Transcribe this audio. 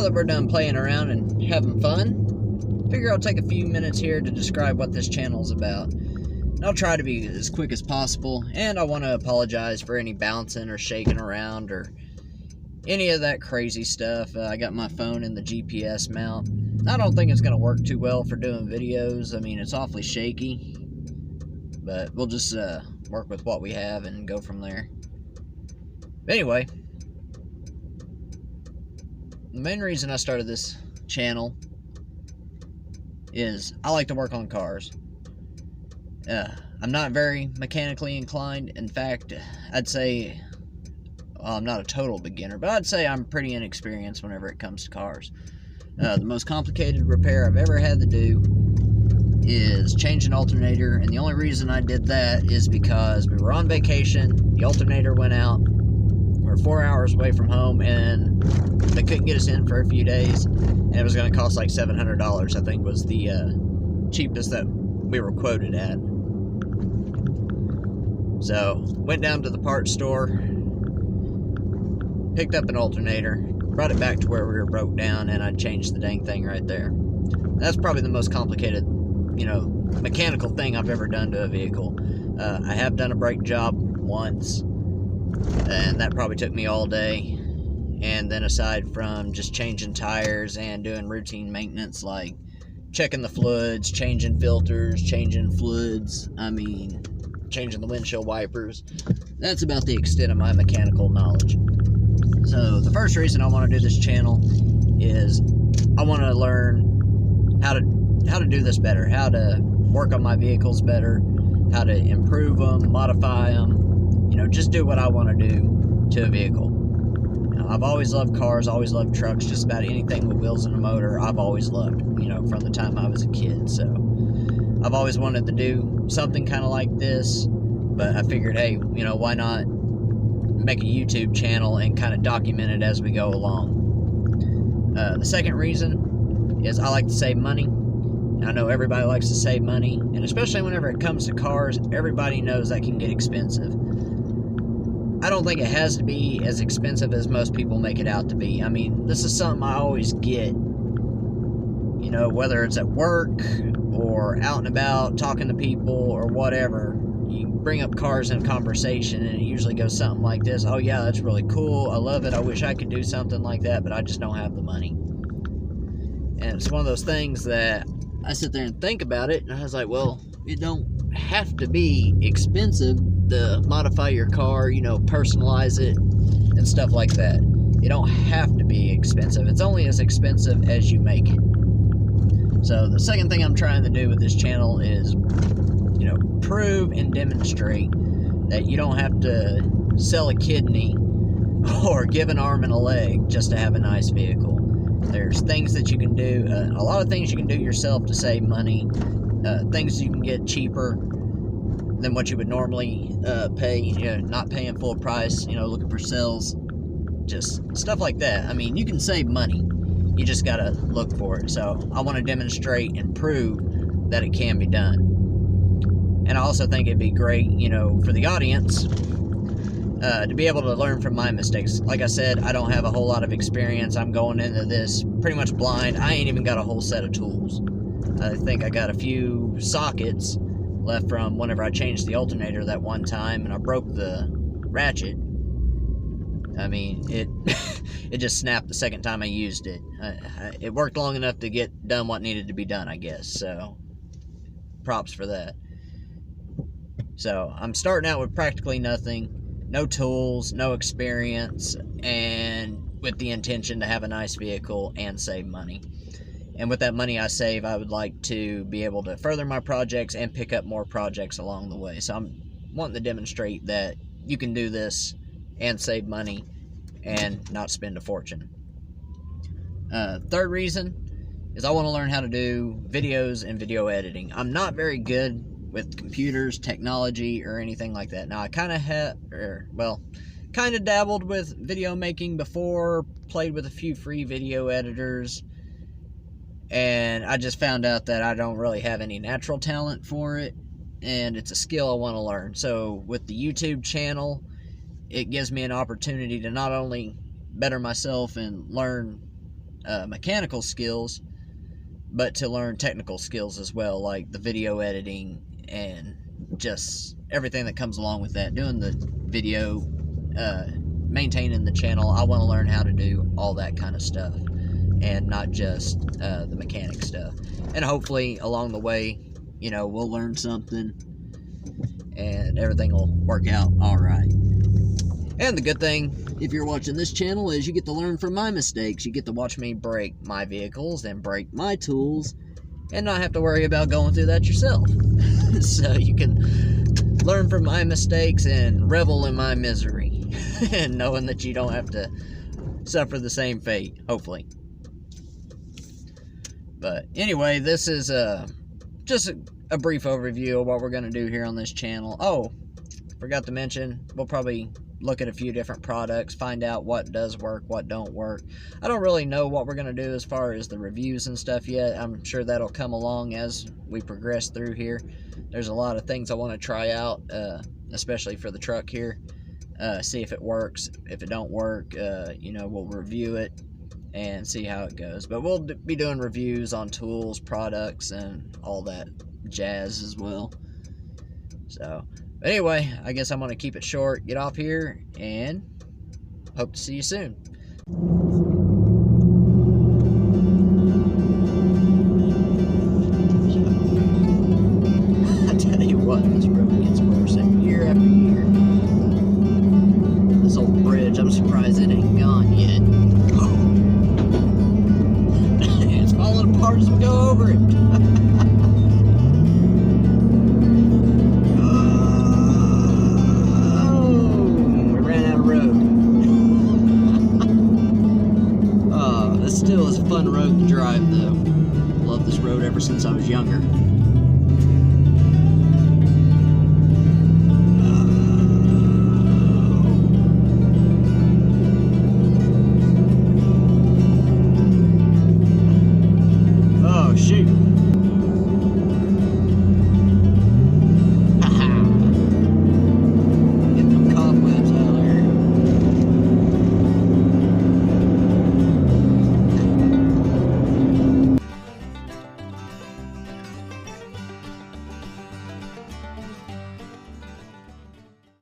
now that we're done playing around and having fun, figure I'll take a few minutes here to describe what this channel is about. And I'll try to be as quick as possible, and I want to apologize for any bouncing or shaking around or any of that crazy stuff. I got my phone in the GPS mount. I don't think it's going to work too well for doing videos. I mean, it's awfully shaky, but we'll just work with what we have and go from there. But anyway, the main reason I started this channel is I like to work on cars. I'm not very mechanically inclined. In fact, I'd say, well, I'm not a total beginner, but I'd say I'm pretty inexperienced whenever it comes to cars. The most complicated repair I've ever had to do is change an alternator, and the only reason I did that is because we were on vacation, the alternator went out, we're 4 hours away from home, and they couldn't get us in for a few days, and it was going to cost like $700, I think was the cheapest that we were quoted at. So, went down to the parts store, picked up an alternator, brought it back to where we were broke down, and I changed the dang thing right there. That's probably the most complicated, mechanical thing I've ever done to a vehicle. I have done a brake job once, and that probably took me all day. And then aside from just changing tires and doing routine maintenance like checking the fluids, changing filters, changing fluids, changing the windshield wipers, that's about the extent of my mechanical knowledge. So the first reason I want to do this channel is I want to learn how to do this better, how to work on my vehicles better, how to improve them, modify them, just do what I want to do to a vehicle. I've always loved cars, always loved trucks, just about anything with wheels and a motor I've always loved, from the time I was a kid. So I've always wanted to do something kind of like this, but I figured, hey, why not make a YouTube channel and kind of document it as we go along. The second reason is I like to save money. I know everybody likes to save money, and especially whenever it comes to cars, everybody knows that can get expensive. I don't think it has to be as expensive as most people make it out to be. This is something I always get, whether it's at work or out and about talking to people or whatever. You bring up cars in conversation, and it usually goes something like this: oh yeah, that's really cool, I love it, I wish I could do something like that, but I just don't have the money. And it's one of those things that I sit there and think about it, and I was like, well, it don't have to be expensive to modify your car, personalize it and stuff like that. You don't have to be expensive. It's only as expensive as you make it. So the second thing I'm trying to do with this channel is, prove and demonstrate that you don't have to sell a kidney or give an arm and a leg just to have a nice vehicle. There's things that you can do, a lot of things you can do yourself to save money, things you can get cheaper than what you would normally pay, not paying full price, looking for sales, just stuff like that. You can save money, you just gotta look for it. So I want to demonstrate and prove that it can be done. And I also think it'd be great, for the audience to be able to learn from my mistakes. Like I said, I don't have a whole lot of experience. I'm going into this pretty much blind. I ain't even got a whole set of tools. I think I got a few sockets left from whenever I changed the alternator that one time and I broke the ratchet. It just snapped the second time I used it. It worked long enough to get done what needed to be done, I guess. So props for that. So I'm starting out with practically nothing, no tools, no experience, and with the intention to have a nice vehicle and save money. And with that money I save, I would like to be able to further my projects and pick up more projects along the way. So I'm wanting to demonstrate that you can do this and save money and not spend a fortune. Third reason is I want to learn how to do videos and video editing. I'm not very good with computers, technology, or anything like that. Now, I kind of dabbled with video making before, played with a few free video editors, and I just found out that I don't really have any natural talent for it, and it's a skill I want to learn. So with the YouTube channel, it gives me an opportunity to not only better myself and learn mechanical skills, but to learn technical skills as well, like the video editing and just everything that comes along with that. Doing the video, maintaining the channel. I want to learn how to do all that kind of stuff, and not just the mechanic stuff. And hopefully along the way, you know, we'll learn something and everything will work out all right. And the good thing, if you're watching this channel, is you get to learn from my mistakes. You get to watch me break my vehicles and break my tools and not have to worry about going through that yourself. So you can learn from my mistakes and revel in my misery and knowing that you don't have to suffer the same fate, hopefully. But anyway, this is just a brief overview of what we're going to do here on this channel. Oh, forgot to mention, we'll probably look at a few different products, find out what does work, what don't work. I don't really know what we're going to do as far as the reviews and stuff yet. I'm sure that'll come along as we progress through here. There's a lot of things I want to try out, especially for the truck here. See if it works. If it don't work, you know, we'll review it and see how it goes. But we'll be doing reviews on tools, products, and all that jazz as well. So anyway, I guess I'm going to keep it short, get off here, and hope to see you soon. I tell you what, this road gets worse year after year. This old bridge, I'm surprised it ain't gone yet. Oh. It's falling apart as we go over it. Still is a fun road to drive though. Love this road ever since I was younger.